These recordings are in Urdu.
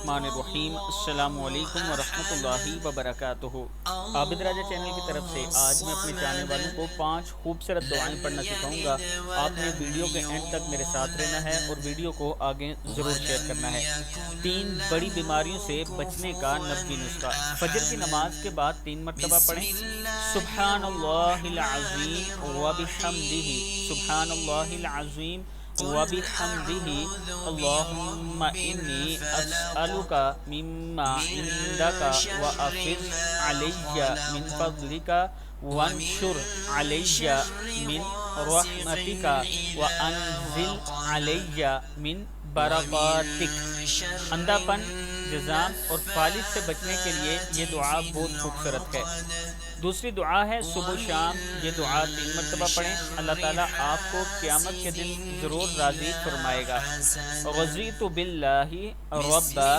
الرحمن الرحیم۔ السلام علیکم ورحمۃ اللہ وبرکاتہ۔ عابد راجہ چینل کی طرف سے آج میں اپنے چاہنے والوں کو 5 خوبصورت دعائیں پڑھنا سکھاؤں گا۔ آپ نے ویڈیو کے اینڈ تک میرے ساتھ رہنا ہے اور ویڈیو کو آگے ضرور شیئر کرنا ہے۔ 3 بڑی بیماریوں سے بچنے کا نبوی نسخہ۔ فجر کی نماز کے بعد 3 مرتبہ پڑھیں، سبحان اللہ العظیم وبحمدہ، سبحان اللہ العظیم وبحمدہ، اللہم انی اسألک مما عندک وافض علی من فضلک وانشر علی من رحمتک وانزل علی من برکاتک۔ اندھا پن، جذام اور فالج سے بچنے کے لیے یہ دعا بہت خوبصورت ہے۔ دوسری دعا ہے صبح و شام یہ دعا 3 مرتبہ پڑھیں، اللہ تعالیٰ آپ کو قیامت کے دن ضرور راضی فرمائے گا۔ رضیت باللہ ربا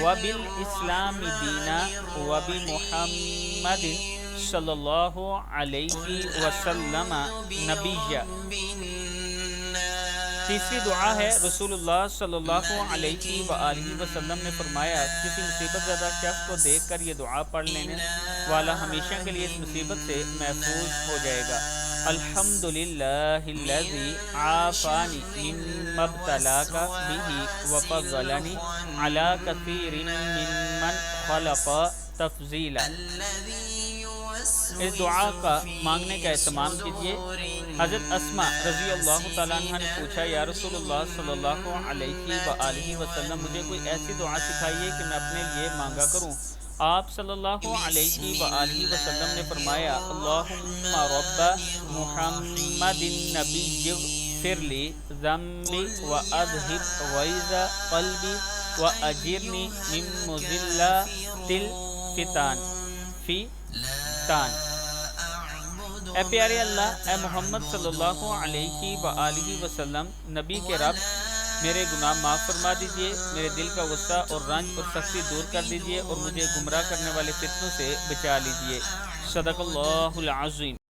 وبالاسلام دینا وبمحمد صلی اللہ علیہ وسلم نبیا۔ تیسری دعا ہے رسول اللہ صلی اللہ علیہ وآلہ وسلم نے فرمایا، کسی مصیبت زدہ شخص کو دیکھ کر یہ دعا پڑھ لینے والا ہمیشہ کے لیے اس مصیبت سے محفوظ ہو جائے گا۔ الحمدللہ الذی عافانی مما ابتلاک بہ وفضلنی علی کثیر ممن خلق تفضیلا۔ اس دعا کا مانگنے کا اہتمام کیجیے۔ حضرت اسماء رضی اللہ تعالیٰ عنہ نے پوچھا، یا رسول اللہ صلی اللہ علیہ وآلہ وسلم، مجھے کوئی ایسی دعا سکھائیے کہ میں اپنے لیے مانگا کروں۔ آپ صلی اللہ علیہ وآلہ وسلم نے فرمایا، اللہم رب محمد النبی اغفر لی ذنبی واذہب غیظ قلبی واجرنی من مضلات الفتان۔ اے پیارے اللہ، اے محمد صلی اللہ علیہ وآلہ وسلم، نبی کے رب، میرے گناہ معاف فرما دیجئے، میرے دل کا غصہ اور رنج اور سختی دور کر دیجئے اور مجھے گمراہ کرنے والے فتنوں سے بچا لیجئے۔ صدق اللہ العظیم۔